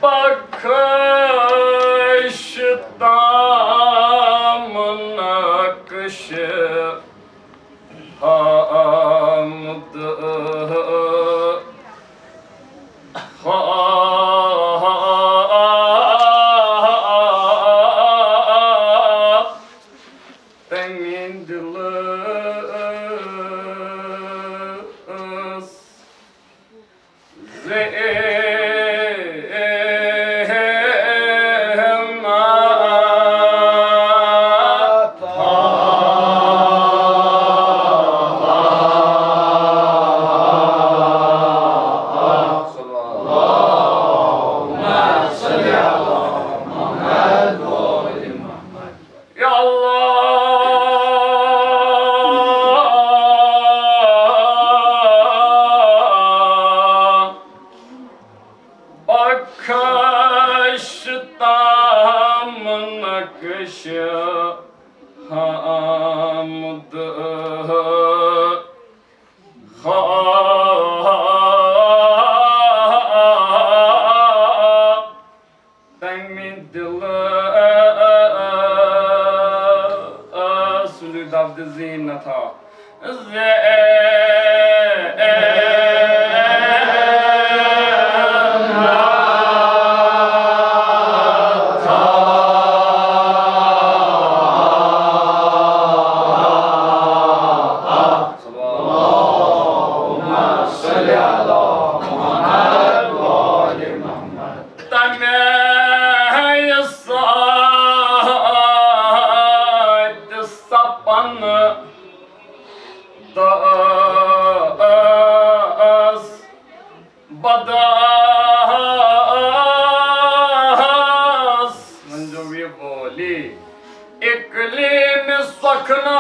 bakıştan nakış hamdı Temin dilus Ya Allah bakıştan nakışı hamdı Temin dilus Lüdavd zinata Das badas Manjovi boli iklim saknas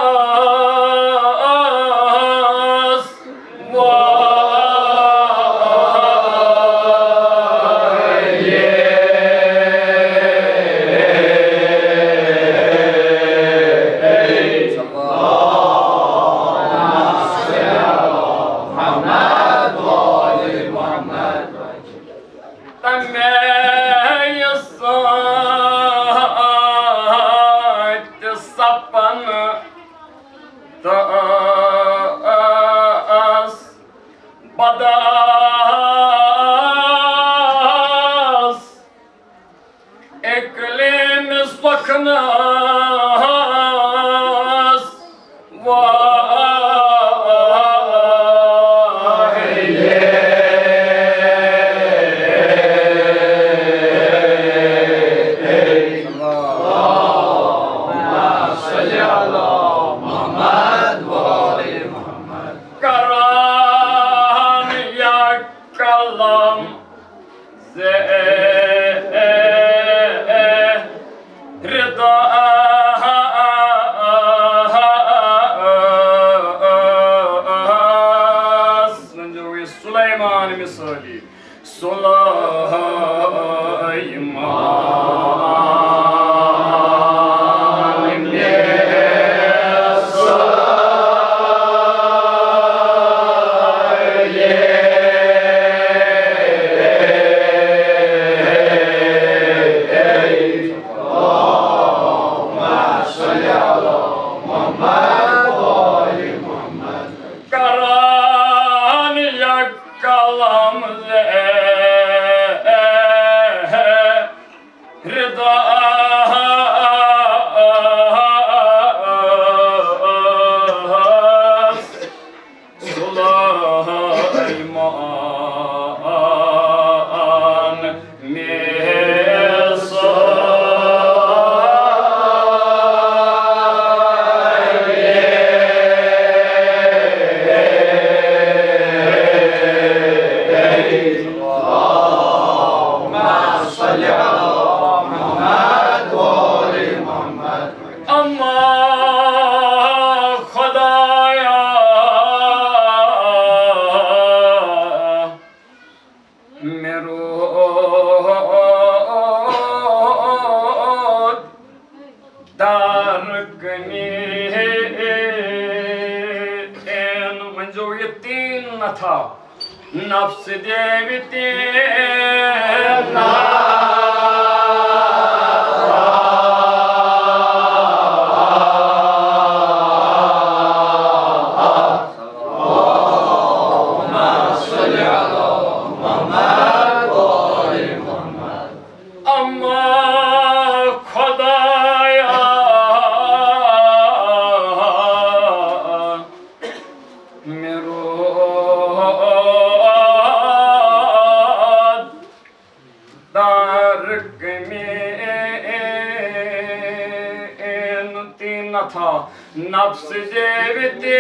Das badas iklim saknas Karan yakalam rida Manjovi Süleyman misali Karan yakalam rida Süleyman اللهم صل على محمد nafs deviti nafs deviti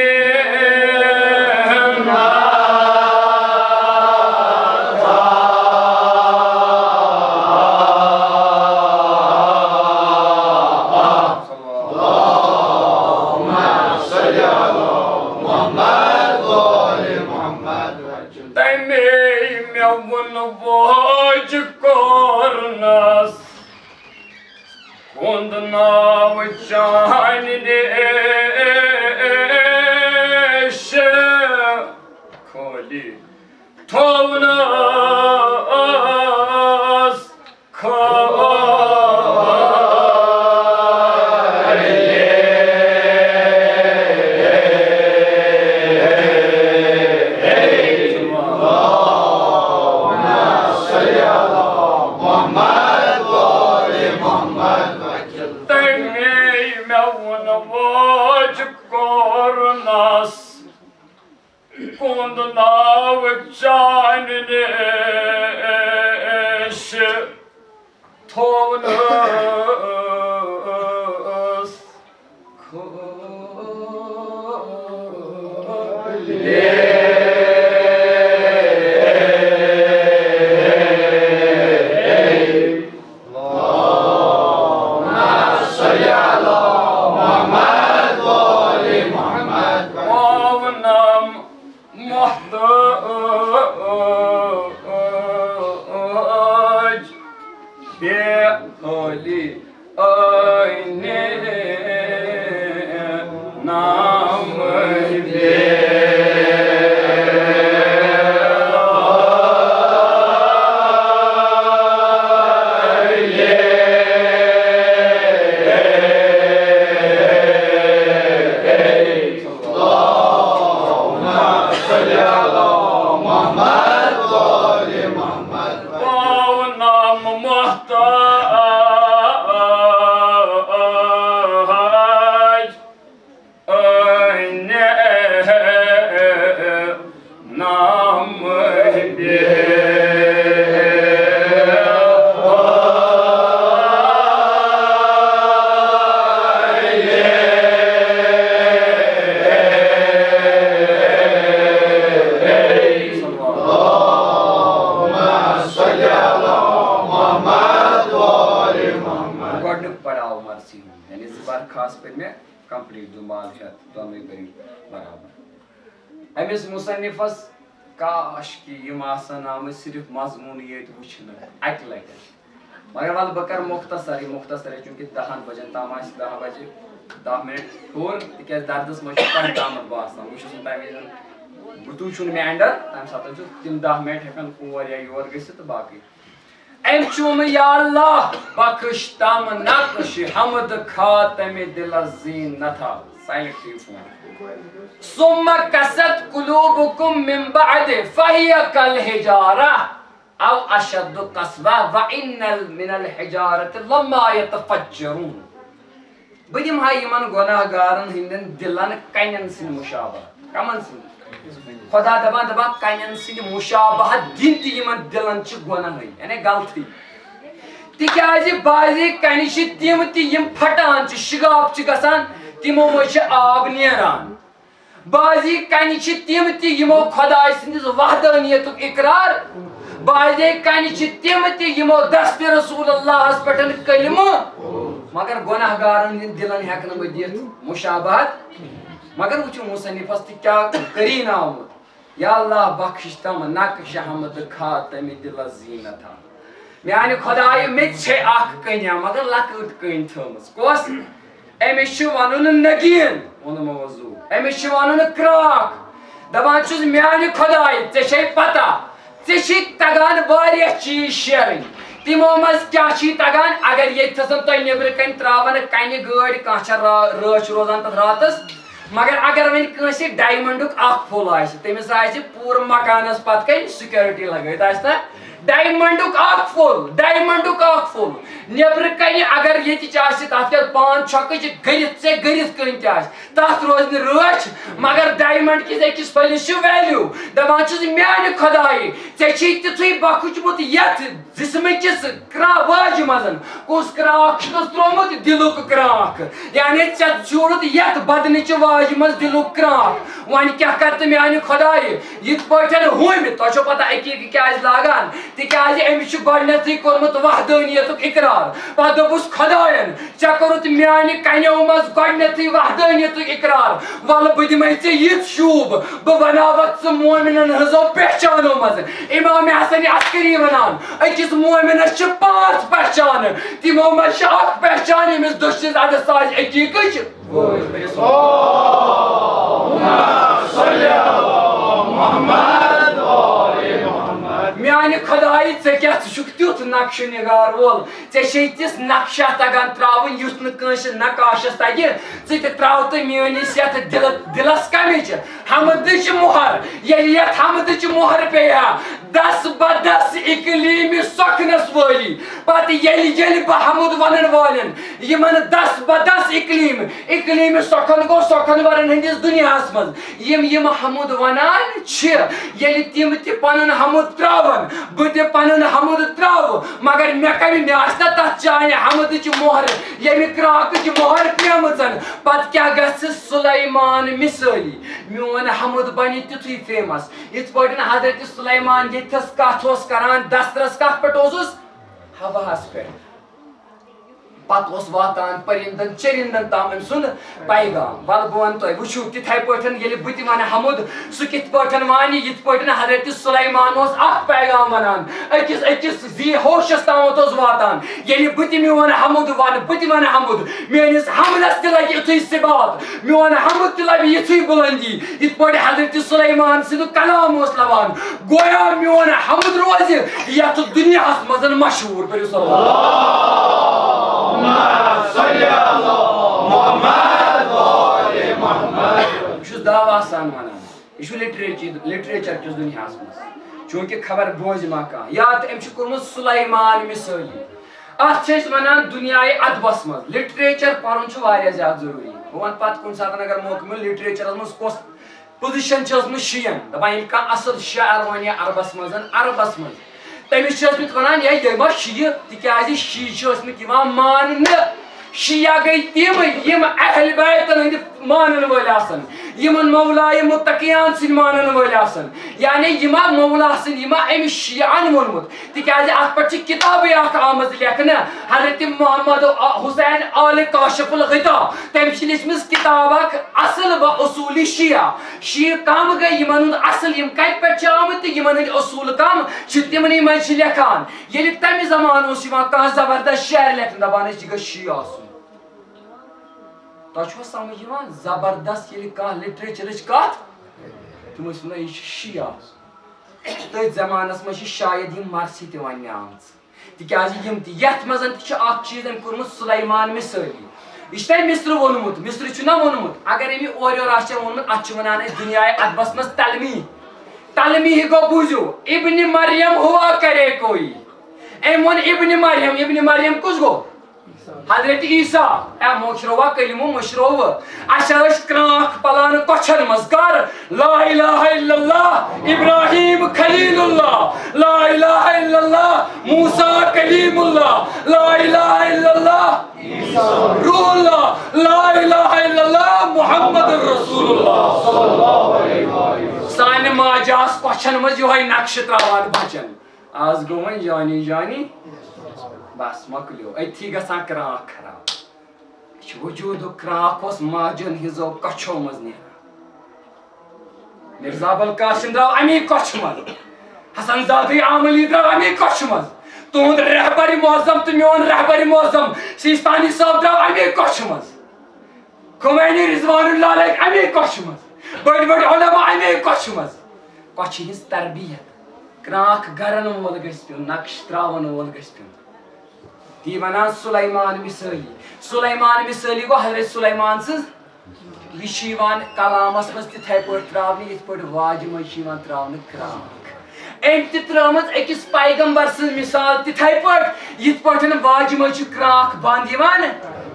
Amish मुसन्निफस काश कि यम आसन आम सिर्फ मजमून ये वुचन अक लट मगर वल बह कर मुख्तसर चूंकि 10 बजन ताम 10 बजे 10 मिनट फोन तिक दर्दस मज ताम बसान बहुत तमें बुतू मे अंडर तम सात तिम 10 मिनट हेकन और या योर गसित बाकी अम चुम या अल्लाह बख्श तम नक्श हमद खातम दिल जीन नथा साइलेंट फोन सुम्मा कसत कुलूबुकुम मिन बाद फहिया कल हिजारा औ अशद्दु कसवा व इन्नल मिनल हिजारति लम्मा यतफज्जरून बदिम हा यमन गुनाहगारन हिंदन दिलन कनन सिन मुशाबा कमन सिन खुदा दबा कनन सिन मुशाबा दिन ति यमन दिलन छ गुनाह यानी गलती तिकाज बाजी कनिश तिम ति यम फटान छ शिगाब छ गसान तिमो मज आब नेरान बाजी कनि छ तिम ति यमो खुदाय सिंदिस वहदानियतुक इकरार बाजी कनि छ तिम ति यमो दस्त रसूलुल्लाह पठन कलिमा मगर गुनाहगारन दिलन हेकन दित मुशाबहत मगर वुचु मुसन्निफस ति क्या करीना आमुत या अल्लाह बख्शिश तम नक्श हमद खातम दिल जीनता यानी खुदाय में छे आख कन्या मगर लकट कन थमस कोस अमिश वन नगीन वो मौजू अमिश वन क्राक दपान छुस म्याने खुदाई ऐ पता ऐ तगान वारिया चीज शेरन तिमो मज क्या तगान अगर ये तुम नबर कन त्रावन कन गाड़ कह रच रोजान तथ रातस मगर अगर वन कंसे डायमंडुक फुल तमिस पूर मकानस पत कन सिक्योरिटी लगत डायमंडुक फुल नबर कन अगर ये पान छक गरित से गरित कन तथ रोज रच मगर डायमंड किस अकिस फलिस वैल्यू दपान म्यान खुदाई ऐ तिथु बखुचमुत यथ जिस्म किस वाज मजन कुस क्राक त्रोमुत दिलुक क्राक यानी चूरुत यथ बदन वाज मज दिलुक क्राक वन क्या कर म्यान खुदाई यथ पे हम तुम पता अकीक क्या लागान तिकाज अमिस गथी कोर्मुत वहदानियत इकरार पे दोपुस खुदायन चे कोरुत म्यान कनो मज गथी वहदानियत इकरार वल बह दिमे ये शूब बह बनावत स मोमिनन हजो पहचानो मज इमाम हसन अस्करी वनान अकिस मोमिनस 5 पहचान तिमो मज पहचान यमिस दुशिस अद साज अकीक म्यान खुदाई क्या तुथ नक्श निगार वोल ऐस नक्शा तगान त्रावन युस नकाशस तगे त्राव तो मेनिस ये दिलस कमिच हमद मुहर ये हमद मुहर पे 10 ब10 इकलीम सखनस वाली पे बह हमद वन वालन यमन 10 ब10 इकलीम सखन गो सखन वन हंदिस दुनिया मज यम हमद वनान ये तिम तन हमद त्रावन बह पन हमद त्राव मगर मे कमी मे तथ चाने हमद मोहर ये क्राक मोहर पेमचन पे क्या ग सुलैमान मिसाली मोन हमद बन तिथु फेमस इत पे हजरत सुलैमान यथस कथ करान दस्तरस कथ पे हवास पे पत वातान परिंदन चरिंदन ताम अम सुन पैगाम वल बह वन तुम वो तिथे पे बह वन हमद सह कित वन यथ पे हजरत सुलैमान पैगाम वनान अकिस जी होशस ताम वातान ये बह मोन हमद वन बह वन हमद मेनिस हमदस त लगे युथु सिबात मोन हमद त लगे युथु बुलंदी यथ पे हजरत सुलैमान सद कलाम लवान गोया मोन हमद रोज यथ दुनिया मजन मशहूर पर दावा सान वनान यह लिटरेचर किस दुनिया मज चूंकि खबर बोज मा कह या तो अम कोर्मुत सुलैमान मिसाली अत वनान दुनिया अदबस मज लिटरेचर पढ़न ज्यादा जरूरी बह वन पे कुन सात अगर मौका मिल लिटरेचर मज कस पोजिशन शीयन दपान कह असल शायर वन अरबस मज तमिस वन ये मा शी तिकाज शी मान शिया गई तिम अहल बैतन हंद मानन वाल मौलाए मुत्तकियान सिंह मानन वाल यानी यमा मौला सिंह अमिस शियान वोनमुत तिकाज अत पे किताब आमज लेखन हजरत मोहम्मद हुसैन आल काशिफुल गिता तम लिखमिस किताब असल व उसूल शिया शी कम गई यमन असल यम कत पे आमत यमन उसूल कम तिमन मज लेखान ये तम जमान कह जबरदस्त शेर लेखन दपान यह शिया तुम समझ जबरदस्त कह लिटरेचर कत तुम यह शिया तथ जमानस मज शायद यम मरसी त वन तिकाज यम यथ मज चीज अम कोर्मुत सुलैमान मिसाली यह मिस्र वोनमुत मिस्र ना वोनमुत अगर अमी और वोनमुत अत वनान दुनिया अदबस मज तलमी गो बूझो इब्न मरियम हुआ करे कोई अम वो इब्न मरियम कुस गो हजरत ईसा मोशरोवा कलिमो मशरोव अश क्राख पलान कछन मज कर ला इलाहा इल्लल्लाह इब्राहिम खलीलुल्लाह ला इलाहा इल्लल्लाह मूसा कलीमुल्लाह ला इलाहा इल्लल्लाह ईसा रूहुल्लाह ला इलाहा इल्लल्लाह मुहम्मदुर रसूलुल्लाह सल्लल्लाहु अलैहि वसल्लम सान माजास कछन मज यो नक्श त्रावान बचन आज गो वन जानी जानी बस मकलियो अथी गसान क्राक खराब वजूद क्राक माजन हिजो कछो मज मिर्जा अबुल कासिम द्राव अमी कछ मज हसन जादी आमली द्राव अमी कछ मज तुंद रहबरी मुअज्जम तो मोन रहबरी मुअज्जम सिस्तानी साहब द्राव अमी कछ मज खुमैनी रिजवानुल्लाह अलैह अमी कछ मज बड़ बड़ उलमा अमे कछ मज कछ हिंस तरबियत क्राक गरन वोल गस पियो नक्श त्रावन वोल गस पियो ती वनान सुलेमान मिसाली गो हजरत सुलेमान सज यह कलामस मज तिथे पे त्रावन इत पे वाज मज त्रावन क्राक एम त्रमज अकिस पैगंबर सज मिसाल तिथे पे इत पे वाज मज क्राक बंद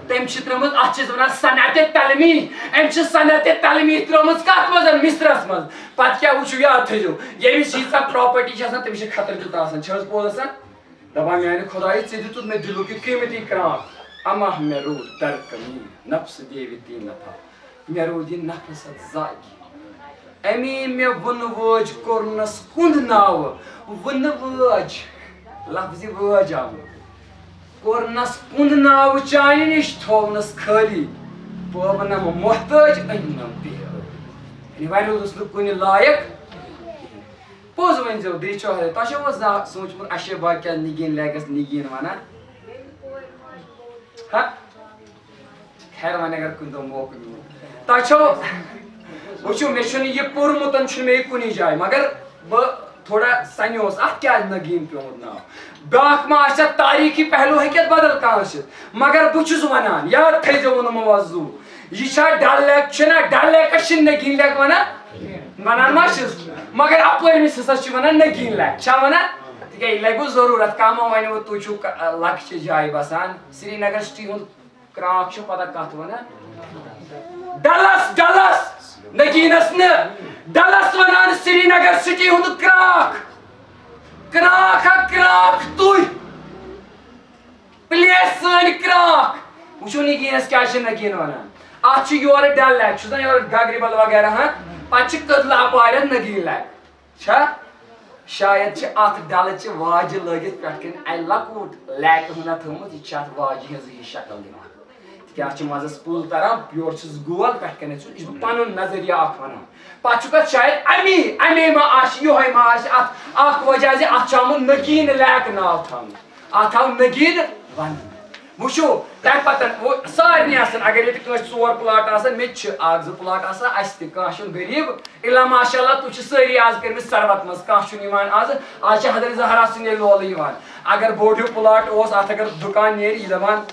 तम त्रमज अत वन सनत तलमी अम सनत तलमी त्रमज कत मज मिस्रस मज पत क्या वो याद थो यमिस यीजा प्रॉपर्टी तमिस खतर तुत पोज दपा माने खुदाई ऐ दितुत मे दिलुक कीमती क्राक अमा मे रूद दर कमी नफ्स देवी तीन नफा मे रूद यह नफस जागी अमी मे वन वज कोरनस कुंद नाव वन वज लफ्ज वज आव कोरनस कुंद नाव चान निश थोनस खाली पवन मोहताज अनम बेहद वन रोदस कुन लायक पोज वन जो दीचो है तह सोचमुत अशे क्या निगीन लैगस निगीन वनान हाँ खैर वन अगर कुन दो मौक तह वो मे यह पुरमुत मे कुन जाए मगर बह थोड़ा सनोस अत क्या नगीन प्योमुत नाव ब्याक मा तारीखी पहलू हे बदल कह मगर बहुत वनान याद थो वो मवजू यह डल लेक डल लेकस नगीन लेक वनान मगर अपरमिस हसा वनान नगीन लेक वनान ती लेक गो जरूरत कम वन वो तुझ लक्ष्य जाए बसान श्रीनगर सिटी हूँ क्राक पता कत वनान डलस डलस नगीनस न डलस वनान श्रीनगर सिटी हूँ क्राक क्राक क्राक तु प्लेस सन क्राक वो नगीनस क्या नगीन वनान अत योर डल लेक योर गगरिबल वगैरह हाँ पे कदल अपार नगीन लेक शायद अत डल वाज लगित पे लकूट लेक हूना थमुत यह वाज हज शक्ल दिवान क्या मजस पुल तरह योर गोल पे यह पन नजरिया वन पे शायद अमी अमे मा ये मा अत वजह अत आमुत नगीन लेक नाव थवन अत आव नगीन वन वो तम वो सारे अगर ये चोर प्लाट मे जो प्लाट कह गरीब इला माशाल्लाह तुम सारी आज कर सरवत मज कह आज आज हजरत जहरा सद लोल अगर बोड़ हिू प्लाट अत अगर दुकान नी दपान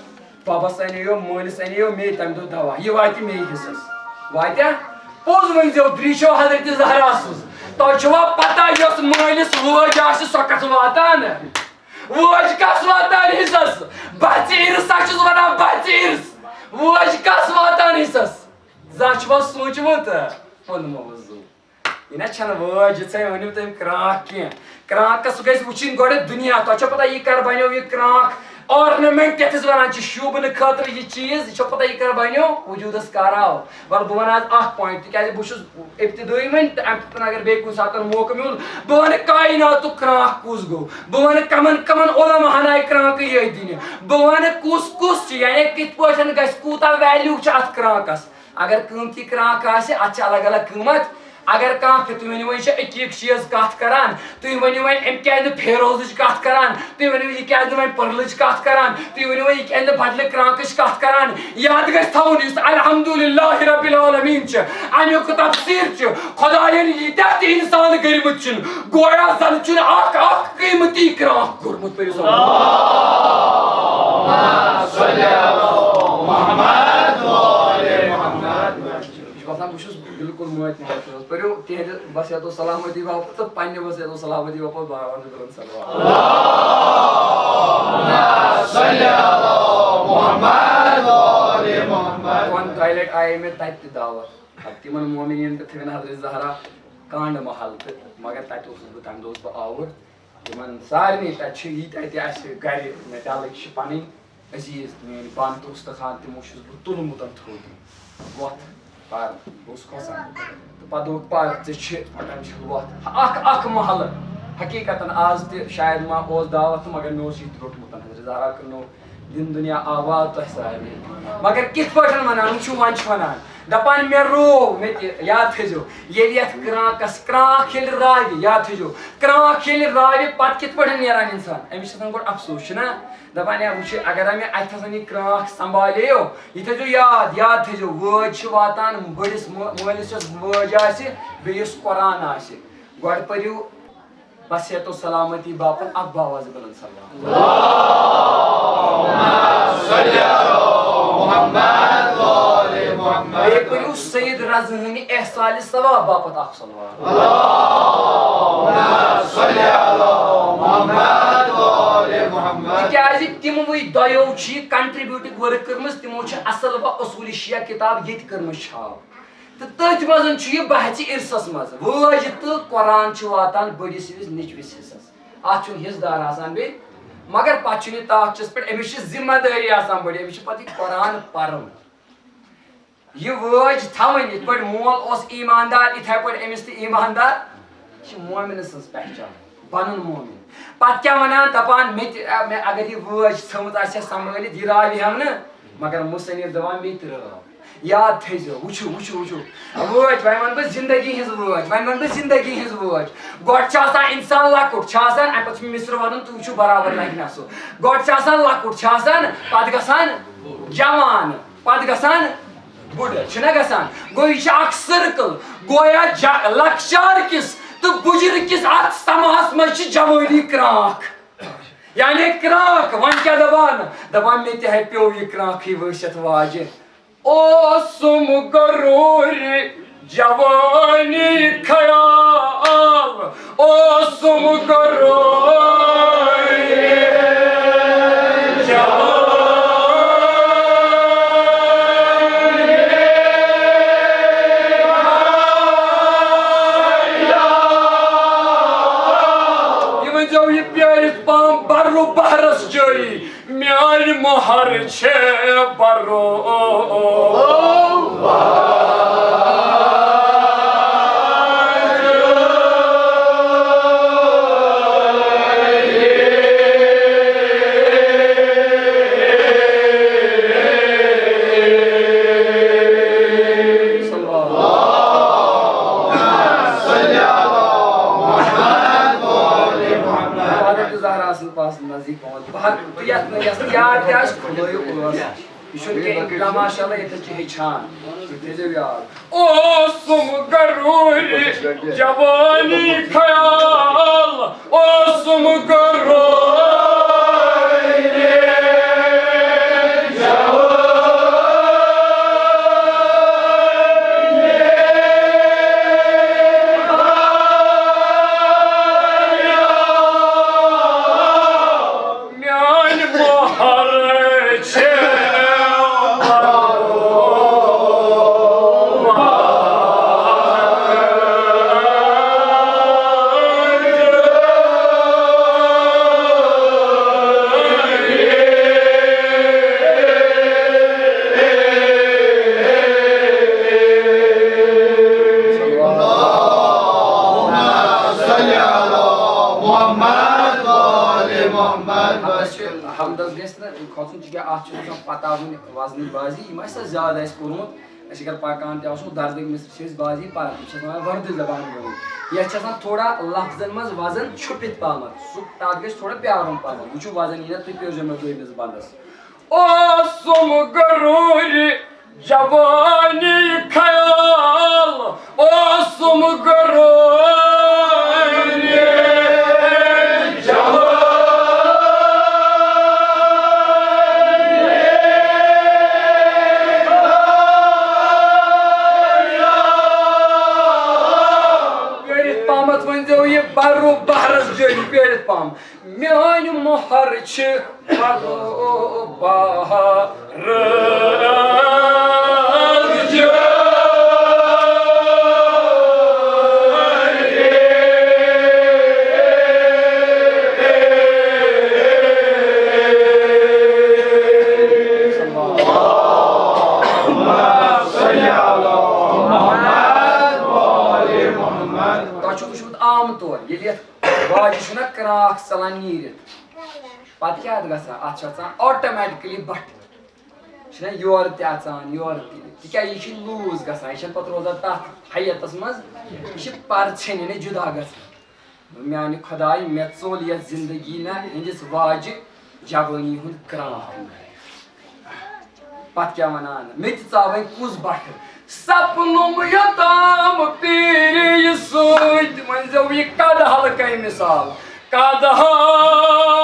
पबस अनो मालिस अनो मे तम दो दवा यह वात मे हिस्सस वात पोज वन जो द्रीशो हजरत जहरा तुम पता यस मालिस वज सो कस वातान वज कस वातान हिस्सस बचीर सच वनान बचीर्स वज कस वातान हिस्सस जा सोचमुत वो मौजू यह वज वन तुम क्राक कह क्राकस वुचन गो दुनिया तुम पता यह कर बनो यह क्राक ऑर्नामेंट यस वन शोभन खतर यह चीज यह पता यह कर बनो वजूदस कर आव वल बह वन आज पॉइंट तिक बहुत इब्तदाई वन अगर बे कुछ सात मौका मिल बह वन कायनात क्राक कुस गो बह वन कमन कमन उलमाहन आय क्राक ये दिन बह वन कुस कुस यानी कित पे कूता वैल्यू अत क्राकस अगर कीमती क्राक अत अलग अलग कीमत अगर कह तुम वन अकीक चीज कत करान तुम वन अम क्या फेरोज कत करान तुम वन यह क्या पर्लच कत करान तुम वन यह क्या बदल क्राकच कत करान याद गवन अल्हम्दुलिल्लाह रब्बिल आलमीन अमुक तफसीर खुदायन यीत्या ते इंसान गर्मुत गोया जन कीमती क्राक कोरमुत बिल्कुल मोहत मोहब्बत परो तेज वसियत सलामती बाप तो पन्ने वसियत सलामती बाप बावन करण सल्लल्लाहु अलैहि मोहम्मद वन टॉयलेट आए में तत दावत अब तिमन मोमिनीन ते थवन हजरत जहरा कांड महल मगर तत बह तम दोस बह आवर तिमन सारे तत यी गर मे डालक पन अजीज मेन पान दोस्त खान तमो बह तुलमुत थोद वत पार खोसान तो पे दोक पार पटान वत महल हकीकतन आज शायद मा दावत मगर मे रोटमुत हजरत जहरा कर दिन दुनिया आबाद तो सारे मगर कित पटन वनान वुचु वन वनान दपान मे रो मे याद थजो ये क्रांकस क्रांक ये रावि याद थजो क्रांक ये रावि पत कित पटन नेरान इंसान अमिस गोड अफसोस ना दपान या वुच अगर हमें अथन ये क्रांक संभालियो ये थजो याद थजो वज वातान बड़िस मलिस वज आसे बेस कुरान आसे गोड परियो बस ये तो सलामती बापन अब आवाज बुलंद सल्लल्लाहु अलैहि मोहम्मद ये परियो सैयद रज़नी एहसाल सवाब बापत अख सल्लल्लाहु अलैहि मोहम्मद क्या तिमो दयो कंट्रीब्यूट वर्क कर्मस तिमो असल व उसूल शिया किताब ये कर्मस छाव तो तथ मज बहच इरसस मज वज तो कुरान वातान बड़िस निचविस हिस्सस अत हिस्सेदार आसान बे मगर पे ताकचस पे अमिस जिम्मेदारी आसान बड़ी अमिस पे कुरान पर्न यह वज थवन इत पे मोल ईमानदार इथे पे अमिस ईमानदार मोमिन सज पहचान बन मोमिन पत क्या वनान दपान मे अगर यह वज थमत संभालित यह रावि हम न मगर मुसन्निफ दपान मे त्रो याद थो वुचु वुचु वुचु वज वन वन जिंदगी हिज वज वन वन जिंदगी हिज वज गोड इंसान लकुट अम पे मिसर वन तु बराबर लगे सो गोड लकुट पत गसान जवान पत गसान बुढ़ गसान गो यह सर्कल गोया लक्चार किस तो बुजुर्ग किस अत समास मज जवानी क्रांक यानी क्रांक वन क्या दपान मे ते पे यह क्रांक वसित वाज ओ सुम गरूर जवानी ख्याल ओ सुम गरूर ये प्यारित पाम बर्रो बहरस जोई म्यान मोहर छे बर्रो ओ सुम गरूर जवानी ख्याल ओ सुम गरूर पता वजन बाजी ज्यादा पोर्मुत अगर पकान दर्द मिसर बाजी पान वर्द जबान यह थोड़ा लफ्जन मज वजन छुपित पाम तथ ग थोड़ा प्यार पान वह वजन यह तुम पे मे दोमिस बंदस ओ सुम गरूर जवानी ख्याल ओ सुम गरूर बर्रो बहरस जोई प्यारित पाम म्यान मोहर बर्रो बहर आम तौर ये वाज क्राक चलान नीरित पत् क्या गसान ऑटोमेटिकली बट योर तचान योर क्या यह लूज गसान यह पे रोजान तथ हयतस मज यह पर छन जुदा गसान म्यान खुदाई मे चोल यथ जिंदगी ना हंदिस वाज जवानी हुंद क्रांत पत् क्या वनान मे चाव कुस बट सपनुम यताम पीर सूत मंजो यह कदहल कई मिसाल कदहल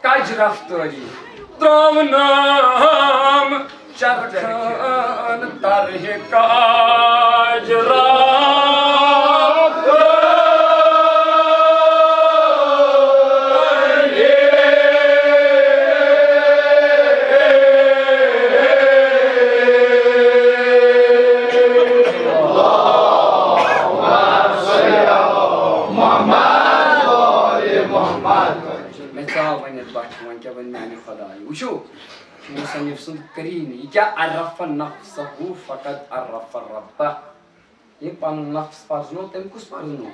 कज रफ्तारी त्रावनाम चरखान तरह काज मुसन्निफ सुन करीन यह क्या अरफ नफ्सहु फकद अरफ रब्बा ये पन नफ्स परनो तम कुस परनो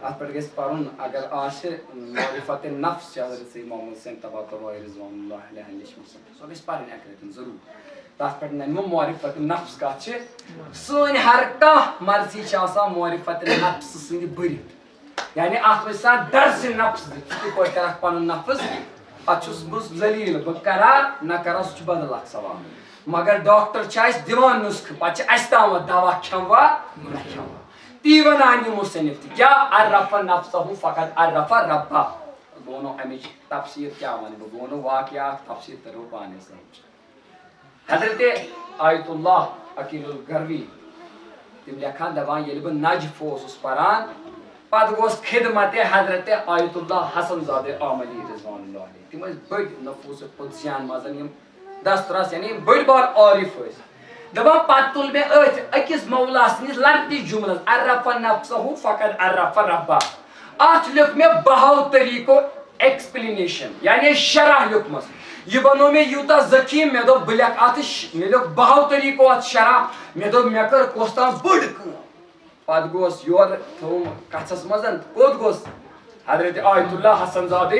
अत पर गस परन अगर आशे मारिफत नफ्स हजरत इमाम हुसैन तबारक रिजवानुल्लाह अलैहि वसल्लम सो गस परन अकरतन जरूर तत पर नन मारिफत नफ्स का छे सोन हर का मर्जी छ आसा मारिफत नफ्स सिंद बरित यानी अत में सा दर्स नफ्स कि कोई कर पन नफ्स अच्छुस बुस जलील ब करा न करा सु बदल अख सवाल मगर डॉक्टर छ दिवान नुस्ख पच अस्ताम दवा खवा न खवा ती वनान मुसन्निफ क्या अरफ नफ्सहु फकद अरफ रब्बा दोनों अमिच तफसीर क्या वन दोनों वाकया तफसीर तरो पाने समझ हजरत आयतुल्लाह अकीलुल गरवी तिम लेखा दवान येल ब नजफ ओसुस परान पद गोस खिदमत हजरत आयतुल्लाह हसन ज़ादे आमली रिज़वानुल्लाह अलैहि तिम बड़ नफूस कुदसियान मजन यम दस्तरस यानी बड़ बार आरिफ दबा पतुल में अकिस मौला सनिस लंती जुमल अरफ नफ्सहु फकद अरफ रब्बा आठ लिख में बहाव तरीको एक्सप्लेनेशन यानी शरह लिखमस यह बनो में यूता जकीम मे दो ब्लैक आत मे लोग बहाव तरीको आत शरह मे दो मे कर कोस्ता बड़ पद गोस योर थोम कथस मजन कोत गोस हजरत आयतुल्लाह हसन ज़ादे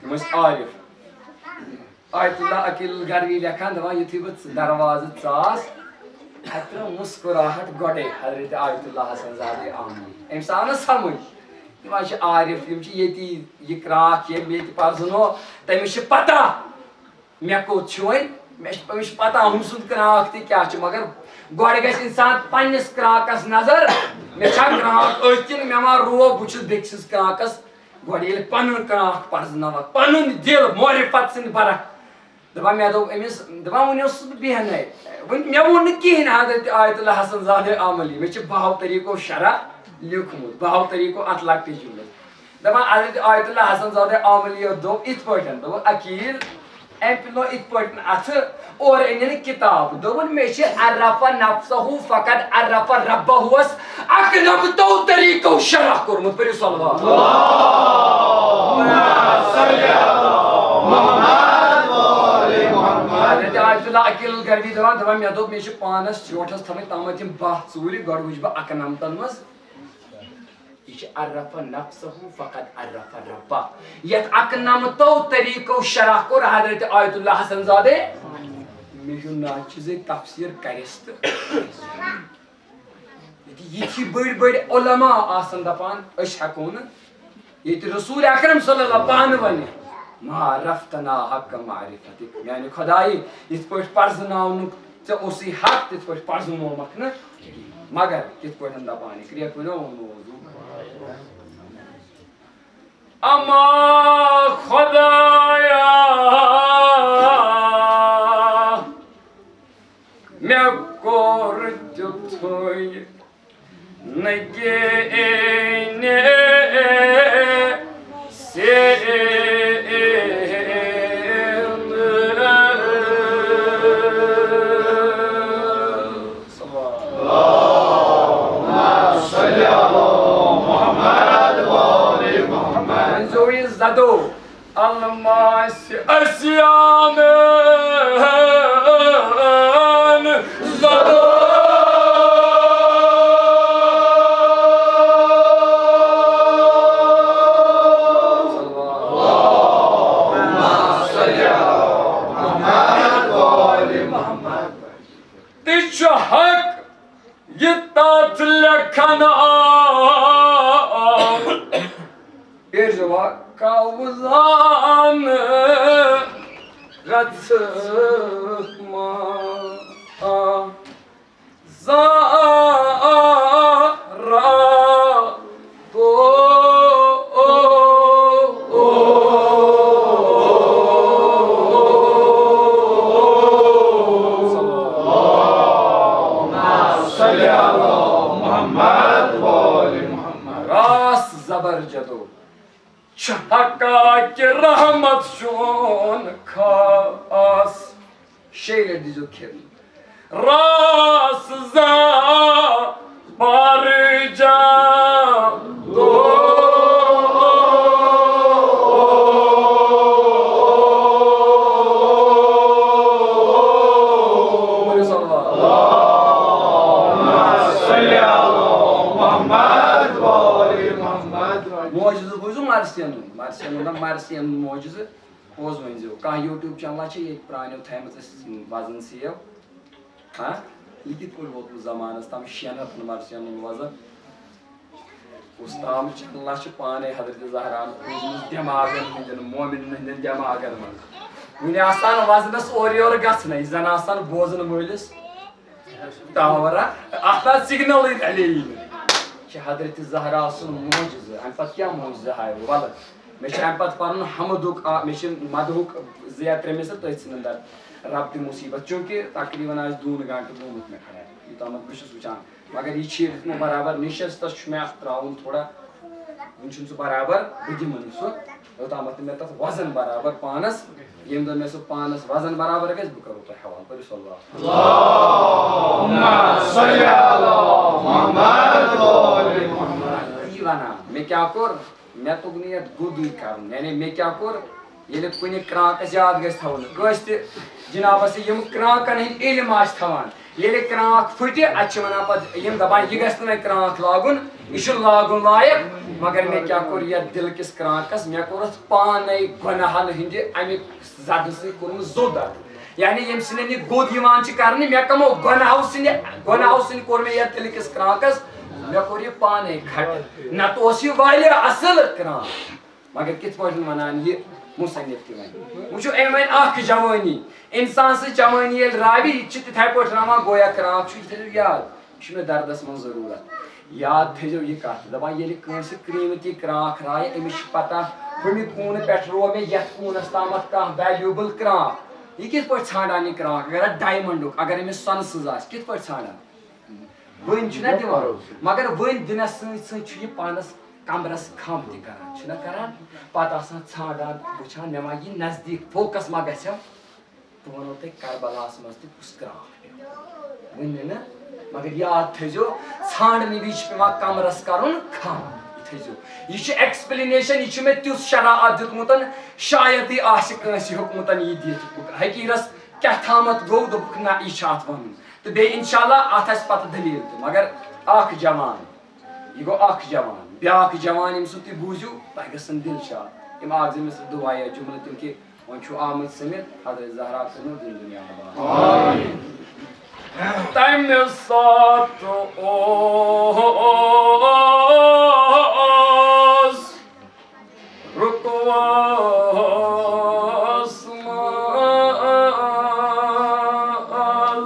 मस आरिफ आयतुल्लाह अकील गरवी लेखन दवान युथी बत दरवाज चास हत्र मुस्कुराहट गडे हजरत आयतुल्लाह हसन ज़ादे आमनी इंसान समझ तिमा छ आरिफ यम छ यति ये क्राक ये मे परजनो तमिश पता मे को छोय मे पता हम सुन क्राक ति क्या छ मगर गोड़ गस इंसान पन्निस क्राकस नजर मे छ क्राक अचिन मे मा रो बुछ बेक्सिस क्राकस गोड़ ये पनुन क्राक परजनव पनुन दिल मारिफत सिन बरक दबा मे दो एमिस दबा वनिस बेहने वन मे वोन किन हजरत आयतुल्लाह हसन ज़ादे आमली मे छ बहाव तरीको शरा लिखमुत बहाव तरीको अत लगते जुमले दबा हजरत आयतुल्लाह हसन ज़ादे आमली दो इत पटन दो अकील एम्पलो इत पटन अथ और इन किताब दोवन में से अरफ नफ्सहु फकद अरफ रब्बहु अकनब तो तरीको शरह करमुत पर सल्लल्लाहु अलैहि वसल्लम आयतुल्लाह अकील गरवी दवान दवा मे दो मे छ पानस छोटस थमे तामत बाह चूरी गड बुझ बा अकनमतन मस ये अरफ नफ्सहु फकद अरफ रब्बा यत अकनम तो तरीको शरह कर हजरत आयतुल्लाह हसन ज़ादे मेहुना चीज़ तफसीर करिस्त ये बड़ बड़ उलमा आसन दपान अश हकोन ये रसूल अकरम सल्लल्लाहु अलैहि वसल्लम मा रफ्तना हक मारिफतिक यानी खुदाई इस पर परजनाउन से उसी हक इस पर परजनो मखन मगर किस पर दपान क्रिया कुनो मौजू अमा खुदाया मे कोर तुथोय नगेने से सल्लल्लाहु अलैहि वसल्लम zado almas asyamen zado hak yittat lekana irva kavzan ratsma zara do जदो çaka ki rahmet şun kas şeyle dizoker rasza barca do Marsiyanın mucize poz benziyor. Kah YouTube channel çe pranyo thaymız vazın siyev. Ha? Likit koy bu zamanı tam şiyanat Marsiyanın vazı. Ustam channel çe pane Hazreti Zahra'nın kuzumuz demagın hindin mu'minin hindin demagın. Muni asan vazınız oriyor gasna. İzan asan bozunu böyles. Tavara. Ahla signal edeyim. Ki Hazreti Zahra'sın mucize. Alfat kya mucize hay vallahi. Meşe empat panın hamduk, meşe madhuk ziyad remesi taysinler. Rabbi musibet. Çünkü takriben az 2 घंटे घूमत में खड़ा है. ये तो मत कुछ सोचां. मगर ये चीज में बराबर निश्चय तस मैं त्राउन थोड़ा उनछुन सु बराबर बुद्धि मनसु. तो मत में तस वजन बराबर पानस. यम दो में सु पानस वजन बराबर गस बुकरो तो हवाल पर सल्लल्लाहु अल्लाहुम्मा सल्ली अला मुहम्मद व अली मुहम्मद. दीवाना मैं क्या कर मैं तो नियत गुदुई करन यानी मैं क्या कर ये कुनि क्रांक याद गस थवन कस त जनाब से यम क्रांकन हिन इल्म आस थवन ये क्रांक फुटे अच्छ वना पत यम दबा ये गस न क्रांक लागुन इश लागुन लायक मगर मैं क्या कर या दिल किस क्रांकस मैं करस पाने गुनाहन हिंदे अमि जद से करम जोदा यानी यम सिने नि गोद यमान छ करन मैं कमो गुनाह सिने कर मैं या दिल किस क्रांकस मैं कोर ये पाने खट न तो ओसी वाले असल क्रांक मगर कित पॉइंट वनान ये मुसन्निफ की वन मुझो एमन आख जवानी इंसान से जवानी ये रावी चित थाय पट रामा गोया क्रांक छु थे याद छु दर्दस मन जरूरत याद थे जो ये कथ दबा ये कंस क्रीमती क्रांक राय एमिश पता हुमि कून पेट रो में यत कूनस तामत का वैल्यूएबल क्रांक ये कित पट छाडानी क्रांक अगर डायमंड अगर एमिस सन सजास कित पट छाडा वन छुना दिवान मगर वन दिनस स पानस कमरस खम ति करान पत आसान छाडान वुचान मे मा यी नजदीक फोकस मा गछो तो वनो ते करबलास मस ति कुस क्रांक वन न मगर याद थजो छाडनी बीच पे मा कमरस करुन खम थजो ये छ एक्सप्लेनेशन ये छ मे तुस शराअत दितमुतन शायद ही आशिक कसी हुकमतन ये दित हकीरस क्या थामत गो दोक ना ई छात वन तो बे इंशाल्लाह आथस पत दलील मगर आख जवान ये गो आख जवान ब्याक जवान इम सुति बूजू तह गसन दिल शाद इम आगज में दुआया जुमले तुम के वन छु आमद समित हजरत ज़हरा कनो दिन दुनिया में आमीन टाइम में साथ ओस रुकवास माल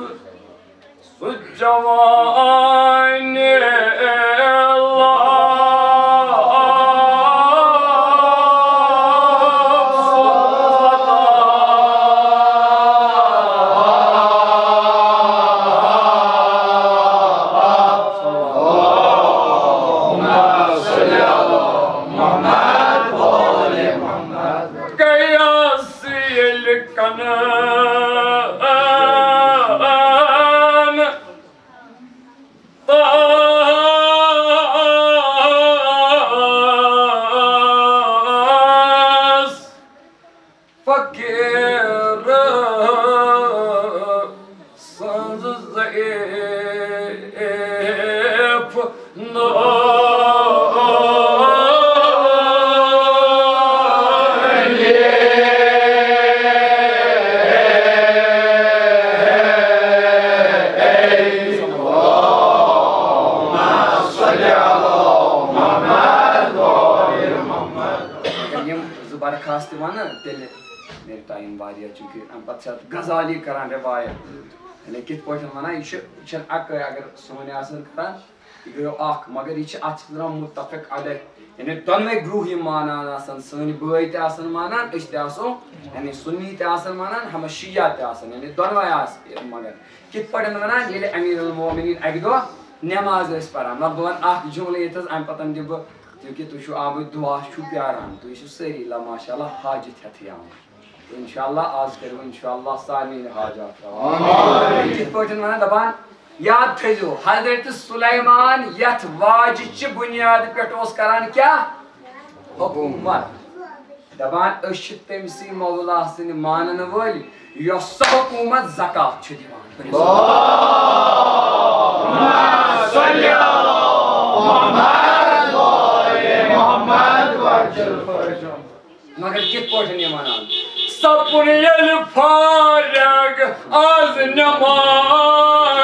सुजवान दरखास्त वन तेल मेरे टाइम वारिया चूंकि अम पत गजाली करान रिवायत यानी कित पट वन यह अक अगर सोन करान यह गयो अख मगर यह अत मुतफिक अलग यानी दोनवे ग्रुह यह मानान सन बई त मानान यानी सुन्नी त मानान हम शिया त यानी दोनवे मगर कित पट वन ये अमीरुल मोमिनीन अक दो नमाज पढ़ान मैं बह वन जुमल ये अम पत दि बह क्योंकि तुम आम दुआ प्यारान तुम सारी ला माशाल्लाह हाजत हेथ तो इंशाल्लाह आज करो इंशाल्लाह सारी हाजत कित पट वन दपान याद थो हजरत सुलैमान यथ वाज बुनियाद पे करान क्या हुकूमत दपान तमसी मौला सन मानन वल हुकूमत ज़कात मगर कित पट वन सपुन फारग आज नमाज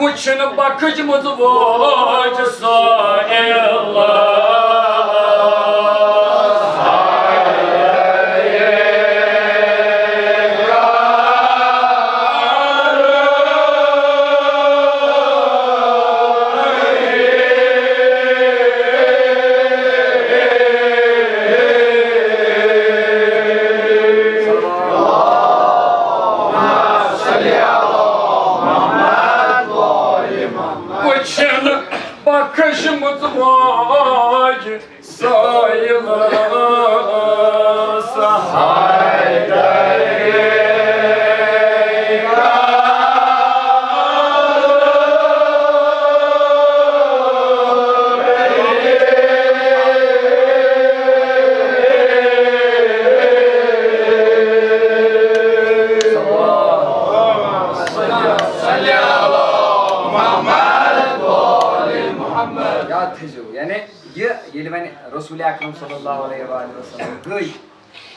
मुझन बखज मुझ रसूल अकरम सल्लल्लाहु अलैहि वसल्लम गई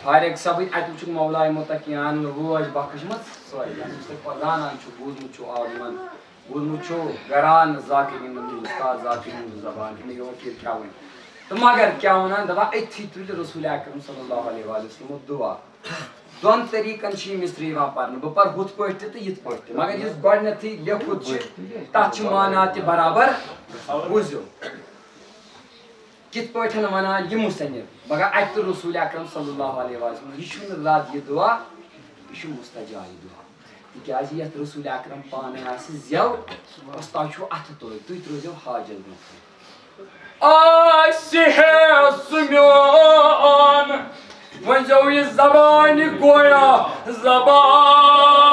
फारिग सभी अत मौला मुतकियान रोज बख्श जानान बूजमुत आलमन बूजमुत गरान जाकिरीन उस्ताद जाकिरीन ज़बान ये क्या वन तो मगर क्या वन दपा अथी तुल रसूल अकरम सल्लल्लाहु अलैहि वसल्लम दुआ दोन तरीकन मिस्र पान बह पर हुत पे तो ये पे मगर इस गथी लिखुत तथ माना बराबर बूझो कित पे वन यह मुसनिफ मगर अत रसूल अकरम सल्लल्लाहु अलैहि वसल्लम यह रद यह दुआ यह मुस्तजाब दुआ तिकाज ये रसूल अकरम पाने जेव तह अथ तुल तुम रोजो हाजल सुम्योन वन जो यह जबान गोया जबान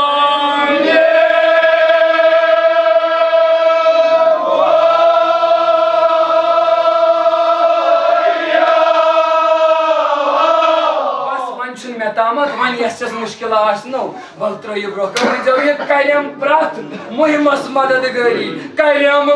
तामत वन यस मुश्किल बल त्रो ब्रोह वो यह करम प्रत मुहिमस मददगारी करम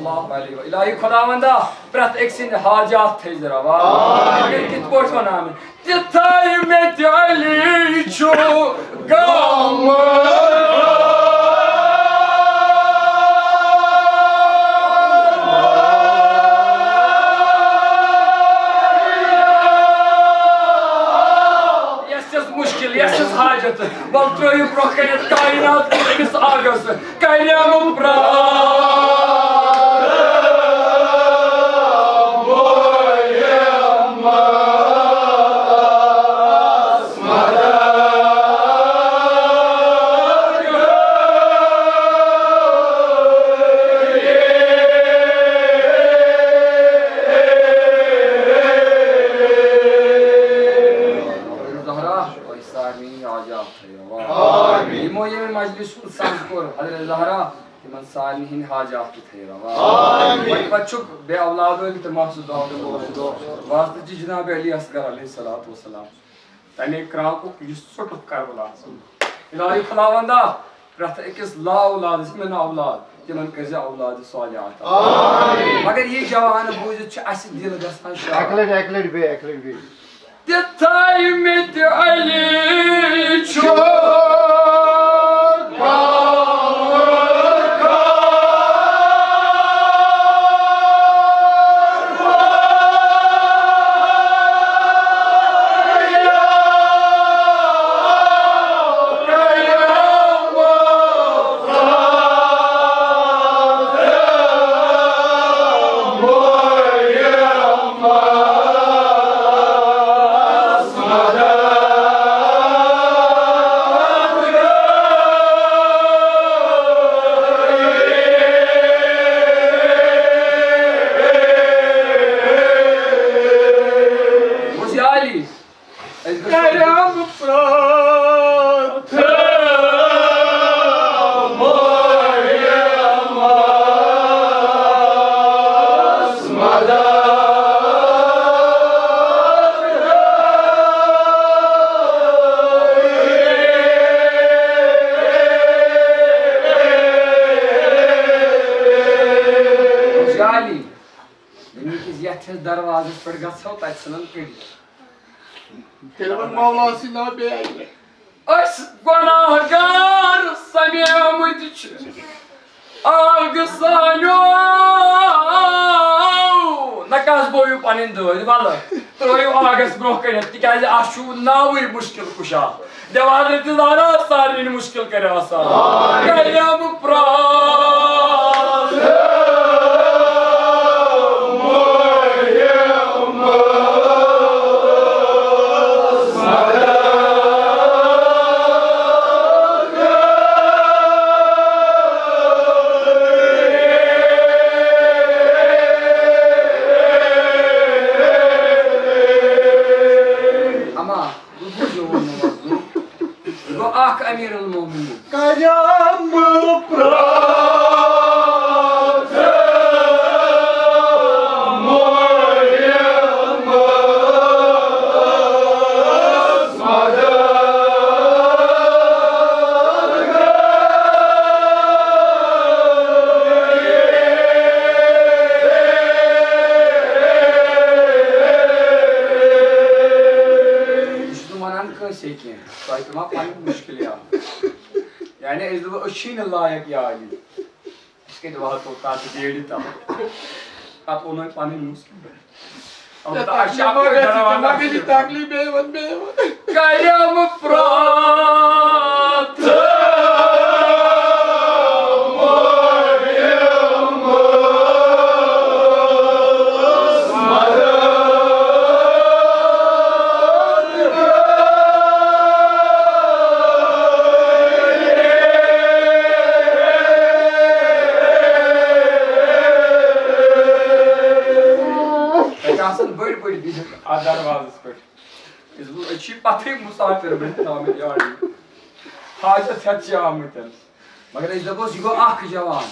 sallallahu aleyhi ve ilahi Khudavanda prat eksin hacat tezra va agar kit boş vanam ditay met ali chu gam Yesiz hacet, baltroyu prokanet kainat kız ağası, kaynamım सालिहिन हाजात थेरा वाह बच्चों बे औलाद हों तो महसूद दो वास्ते जी जनाब अली असगर अलैहिस्सलातु वस्सलाम तने क्रां को युसुट करबला इलाही खुदावंदा प्रत अकिस ला औलाद इसमें ना औलाद तिमन कज औलाद सालिहात आमीन मगर ये जवान बूझ छ अस दिल गसान एकलट बे the time it ali chu दरवाजे पर गसो तछलन कड़ी तेलवन मौला सिना बे अस गुनाहगार समेमुत छ आगसानो नकास बोयु पनिन दो वाला त्रोयु आगस ब्रोह कने तिकाज आशु नावि मुश्किल कुशा देवार तिदारा सारी मुश्किल करे आसा कयाम प्रा أمير المؤمنين كلام yani ezdu aşin layık yani. İşte de vahat o tatil değildi tam. At onu panin muskil. Ama da aşağı koy canavarlar. Beni takli beyvan. Kayam prat. Darvazası pek. Biz bu açı patı musafir ben tamam ediyor. Hacet hacı ameten. Magar izle bu zigo ak cavan.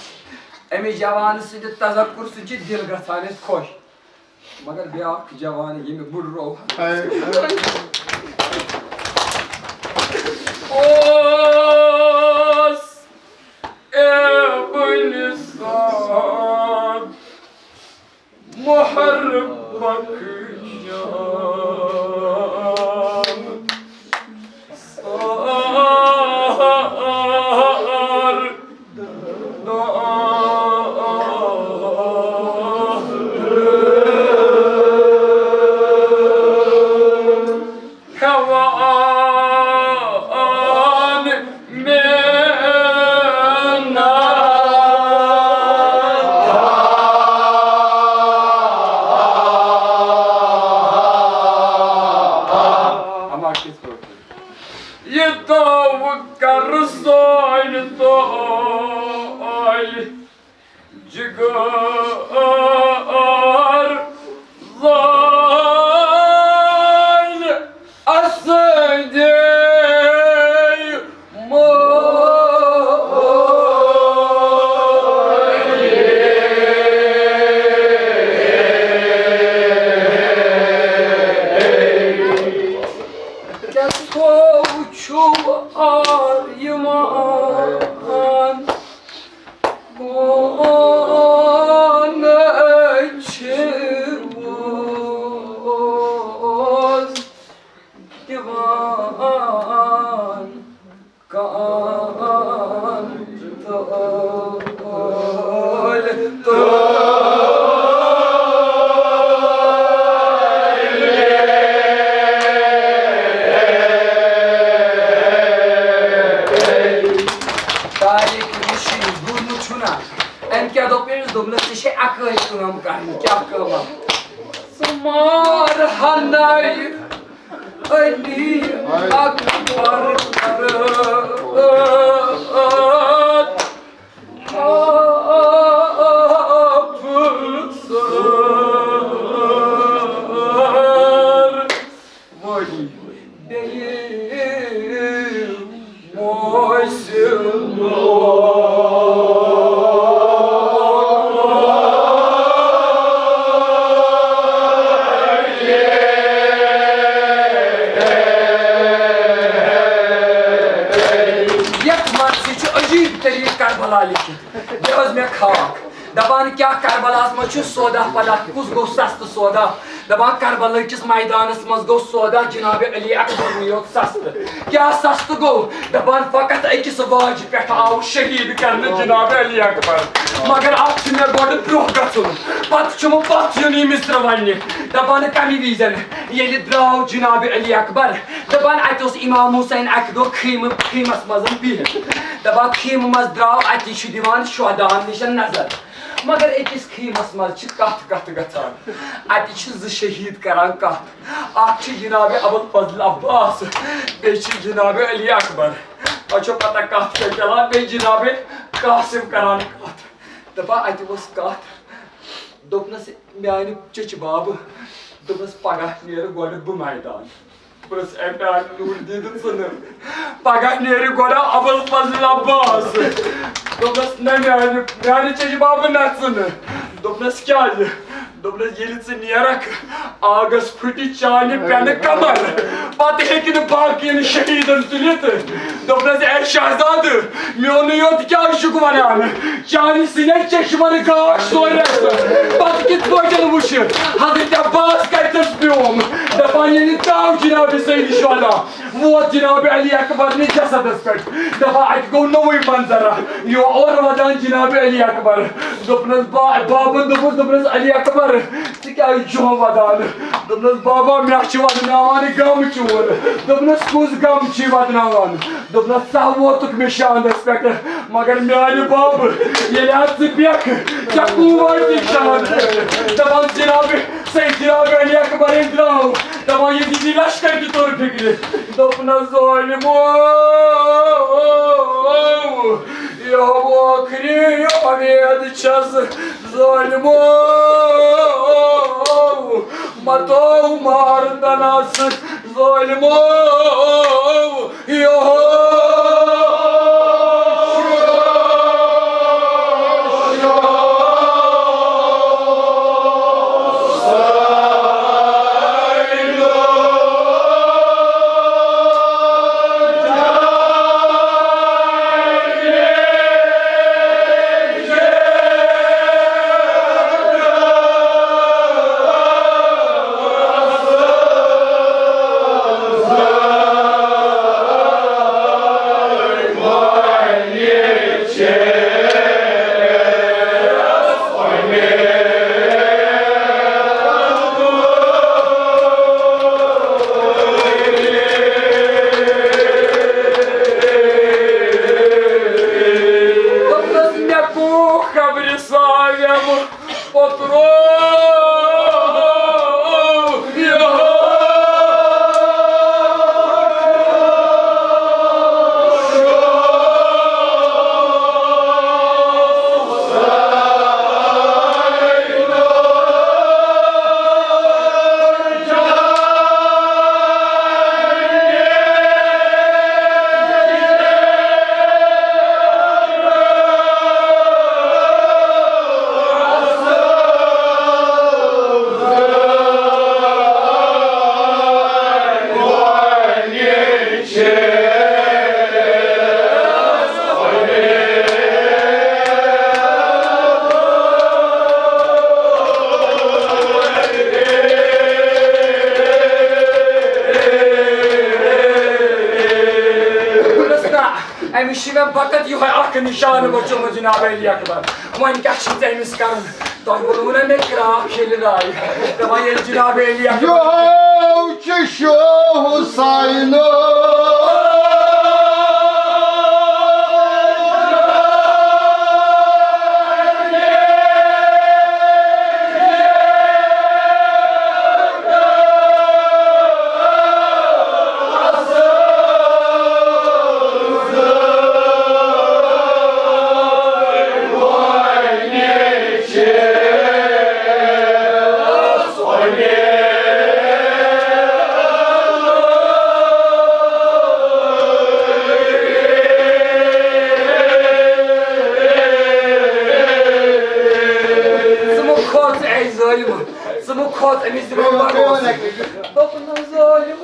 Emi cavanı sidi tazakkur suci dil gasanes koş. Magar bir ak cavanı yemi burro. Os ebnis muharrem bakışan sar hevan mena يتوكل الصايل الطايل جقار ظايل الصدي Ali Akbar दबान क्या करबलास मज सौदा पदा कुस गो सस्त सौदा दबान करबल किस मैदानस मज गो सौदा जनाब अली अकबर योत सस्त क्या सस्त गो दबान फकत अकिस वाज पे आव शहीद करने जनाब अली अकबर मगर आप मे गोड ब्रोह गुन पत पत युन मिस्र वन दबान कमी विजन ये द्राव जनाब अली अकबर दबान अत इमाम हुसैन अक दो खीमस मज बिह दबान खीम मज द्राव अत दिवान शुहदान निशन नजर मगर अकिस खीमस मज कत कत गछान अत शहीद करान कत अख जनाब अबुल फजल अब्बास बे जनाब अली अकबर अच्छो पता कत क्या चलान बे जनाब कासिम करान कत दपा अत कत दोपनस म्यान चच बाब दोपनस पगह नेर गोड बह मैदान बस नूर दीद पगह नेर गोड अबुल फजल अब्बास दोपनस न म्यान चच बाब न दोपनस क्या दोपनस ये नेरक आगस फुटी चाने पेन कमर पत हेक बाकियन शहीदन तुलित दोपनस ए शहजाद मोन योत क्या वन चाने सिने चश्मन गाश सोरस पत कित पटन वुश हजरत अब्बास कतस प्योम दपान ये ताव जनाब सैयद शुहदा वोत जनाब अली अकबर ने जसदस पे दपा अत गो नोई मंजरा यो और वदान जनाब अली अकबर दोपनस बाबन दोपनस अली अकबर क्या वदान दोपनस बाबा मे वदनावान गम चूर दोपनस कुस गम वदनावान दोपनस सह वोतुक मे शानस पे मगर म्यान बाब ये पेख चकूवर शान दपान जनाब सैयद जनाब अली अकबर द्राव दपान ये दीदी लश्कर की तौर फिक्र दोपनस ज़ालिमो यो आखिरी उम्मीद छस ज़ालिमो मतो मारदनस ज़ालिमो यो Emişimem fakat yuhay akın nişanı boçumu Cenab-ı Eli yakılar. Ama nikahşın temiz karın. Toybulumuna mekra şeli ray. Dama yeri Cenab-ı Eli yakılar. Yo çeşo Hüseyin'o. Kot emizdi ben var olsun. Bakın zalim.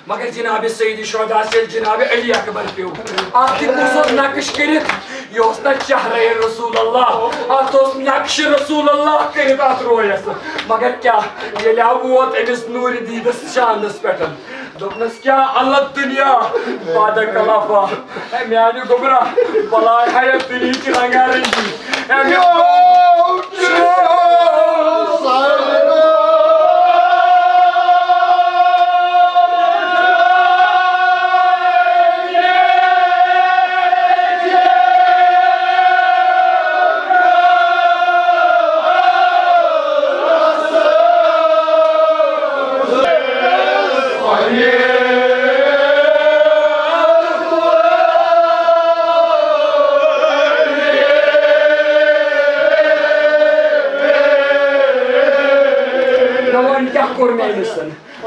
मगर जनाब सईद शोदा से जनाब अली अकबर पे आखिर कुछ नक्श करित योस न चेहरे रसूल अल्लाह आतोस नक्श रसूल अल्लाह करित अत रोयस मगर क्या ये वोत अमिस नूर दीदस शानस पेट दोपनस क्या अल्लाह दुनिया बाद कलाफा म्यान गोबरा बलाय हयत दुनिया की रंगारंगी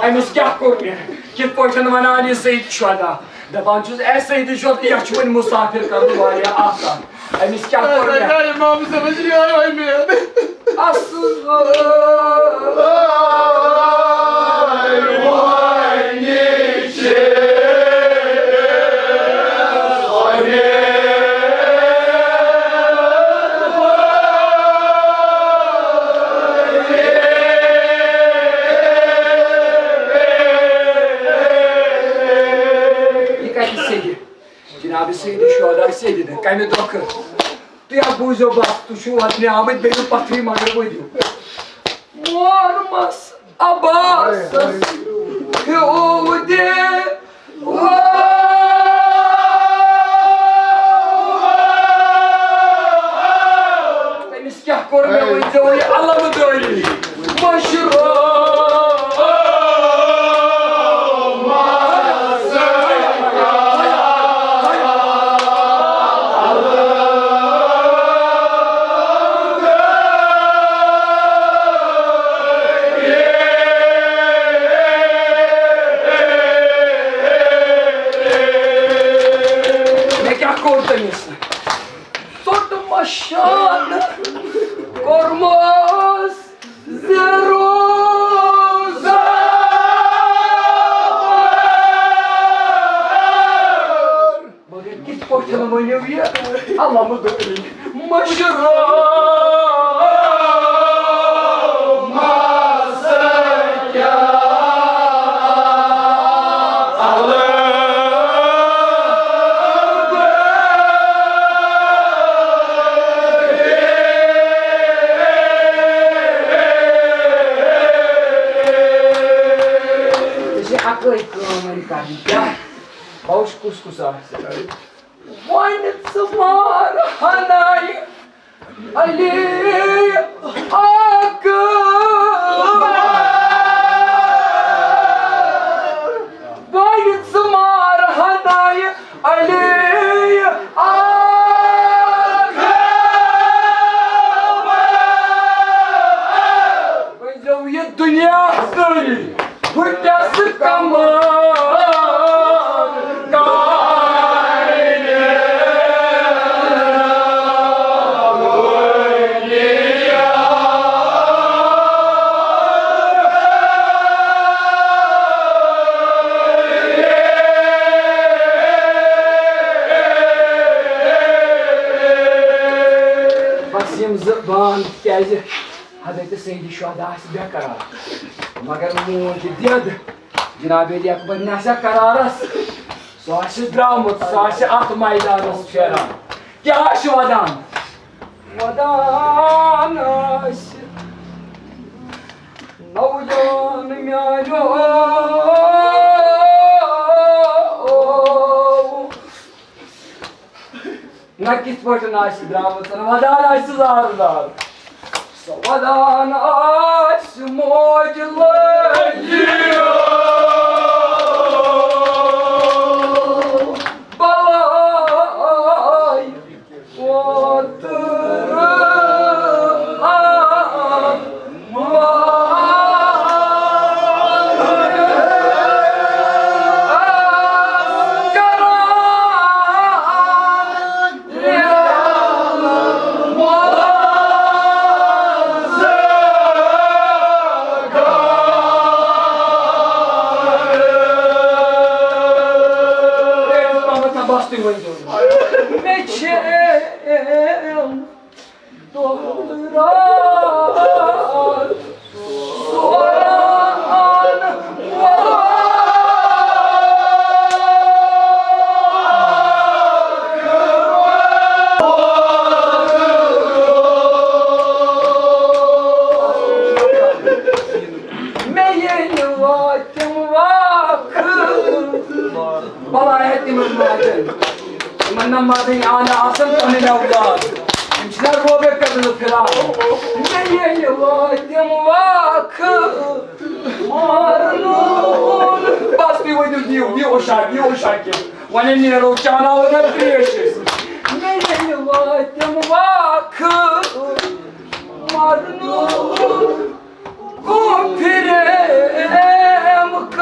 Emis क्या कोर्मे कित पोचन वनानी सईद शोदा दपान छुस ए सईद शोदा यह छुन मुसाफिर कर वारिया आसान एमिस क्या कोर्मे यार इमाम समझ नहीं आया भाई मैं Kami doktor, tu ya buzo bak, tu şu hatne Ahmet benim patri magar koydu. Mormas Abbas, he ovde, Temiz kah korme koydu, Allah mı döyle? Maşallah. tămis. Tot mașană, cormos, zero, git poğaçanı oynuyor ya. Allah'ımı dökülün. Maşıra. Baus cuscusar. Войнится марханай, аллея агар. Войнится марханай, аллея агар. Пойдем я дуня стали, вытясы комар. Zıban geldi. Hazreti Seyyid-i Şuhada'sı beqarar. Magar mucidiyad. Cenab-ı Ekber nasa kararas. Soğaşı dramut, soğaşı at maydanı şera. Yaş vadan. Vadan aşı. Navcanım yani Nakit başına aşı dramasını, vadan aşı zarlar. Vadan aşı mucizeler. Balay, oturur, meçem doldurar soran meyeli vatim vakıf bala ettiğimiz madem من ماضي انا عاصمت من اولاد مشنا روبك قبل الفراق ميل وادم واك مارنون بس بيودو دي وشاك وانا نيرو كان وانا بريشس ميل وادم واك مارنون قوم بريمك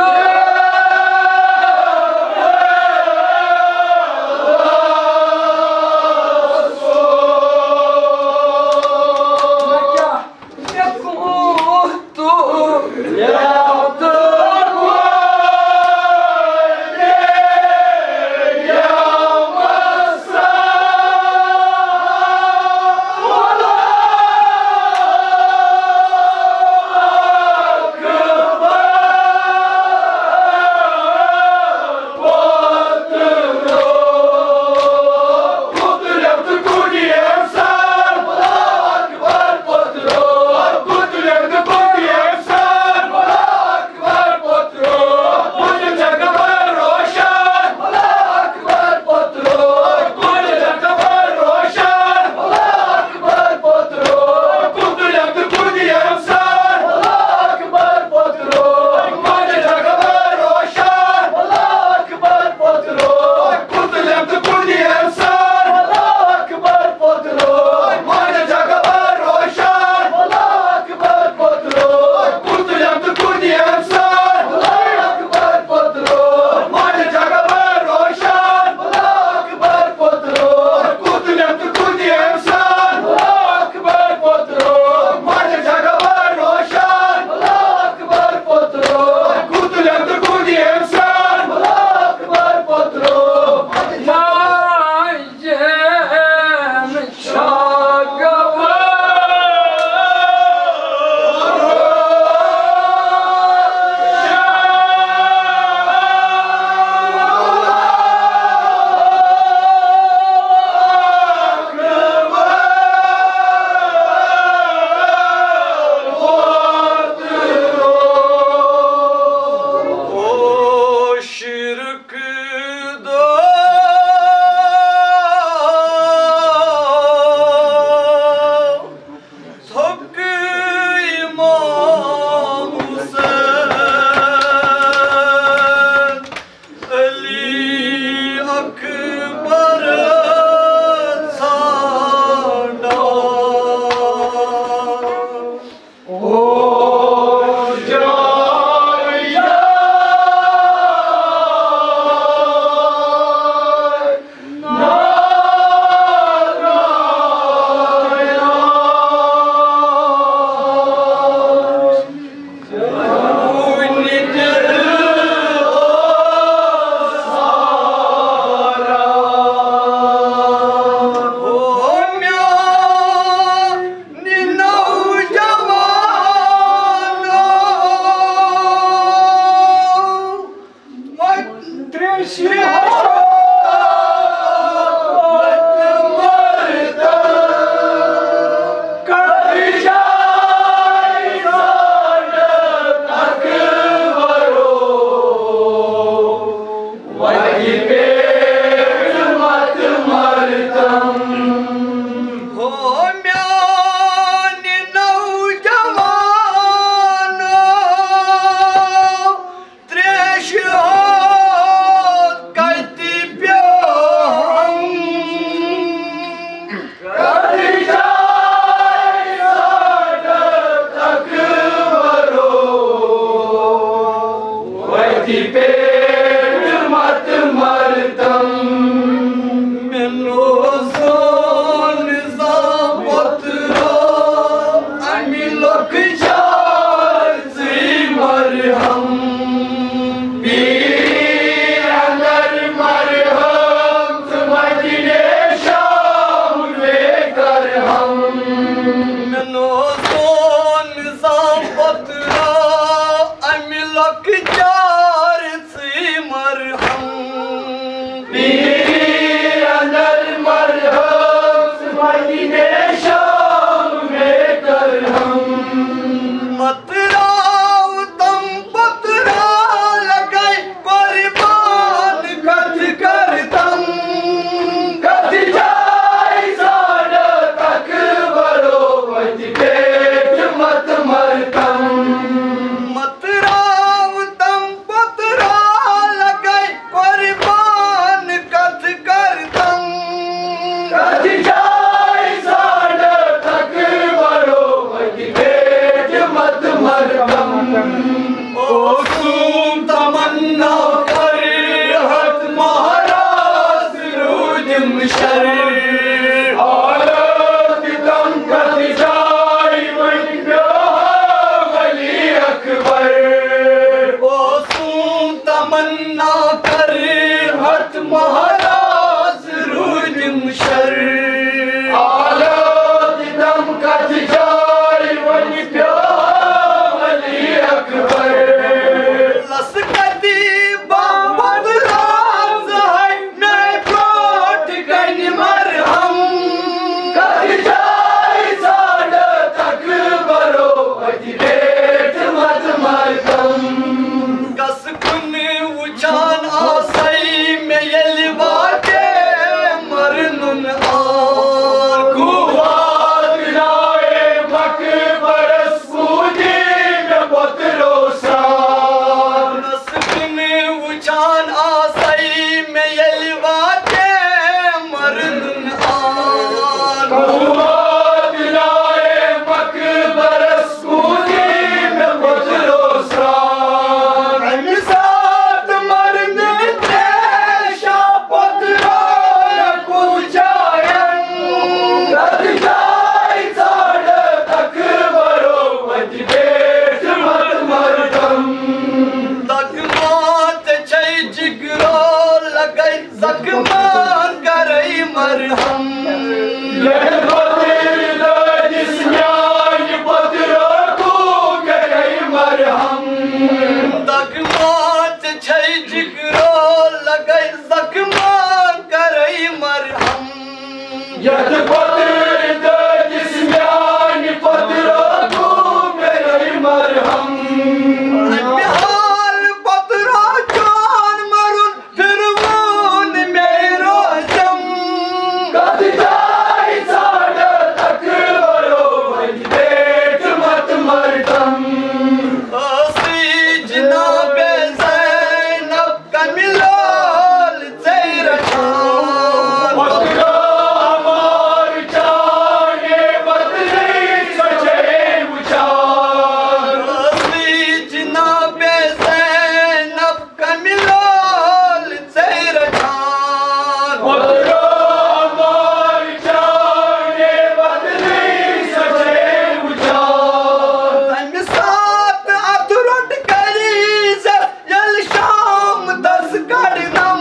तमि साथ अथरुट करीज यल शाम 10 कड़नम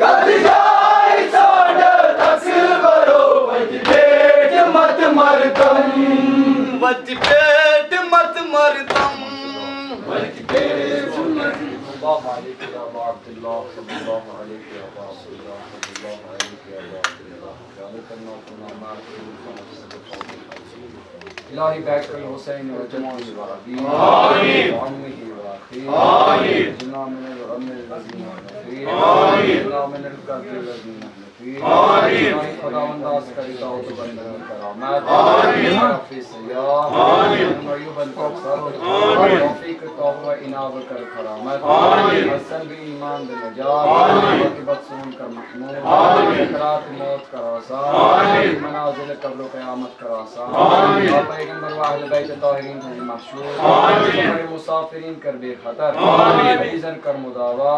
कद जाए साढ़ 10 बरो वति पेट मत मरतम वति पेट मत मरतम वति पेट मत الله عليك يا ابا عبد الله صلى الله عليك يا ابا عبد الله صلى الله عليك يا ابا عبد الله يا ذكرنا كنا معك إلهي بارك الحسين وجده وأبيه وعمه وأخيه وجنا من الغم الذين نحن فيه وجنا من الكرب الذين نحن فيه إلهي خداوند عسكری دعوت بندن کرامت رفی سیاه مریوب الفرصت توفیق توبہ و اناب کر کرامت حسن بھی ایمان دے نجات عاقبت سون کر محمود سکرات موت کر آسان منازل قبر و قیامت کر آسان اور پیغمبر و اہل بیت طاہرین کو محشور سفر مسافرین کر بے خطر مریضن کر مداوا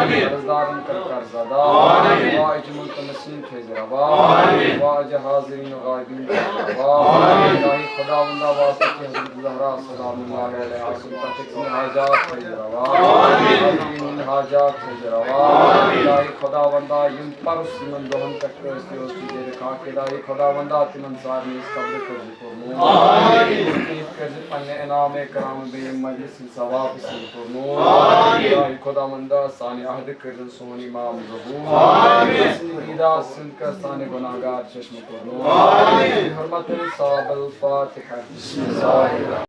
قرضدارن کر قرضادا واج ملتمسین خیز روا واج حاضرین و غائبین کر روا الہی خداوندہ واسطے حضرت زہرا سلام اللہ علیہ وسلم تک حاجات خیز روا حاضرین حاجات خیز روا الہی خداوندہ یم پر سمن دہن تک کرستی ہوستی دے رکھا کہ الہی خداوندہ تمن سار میں اس قبر کر فرمو آمین کر پنے انعام کرام بے مجلس ثواب سے فرمو الہی خداوندہ ثانی عہد کر سون امام ظہور آمین دیدہ سن کر ثانی گناہگار چشم فرمو آمین حرمت صاحب الفاتحہ بسم اللہ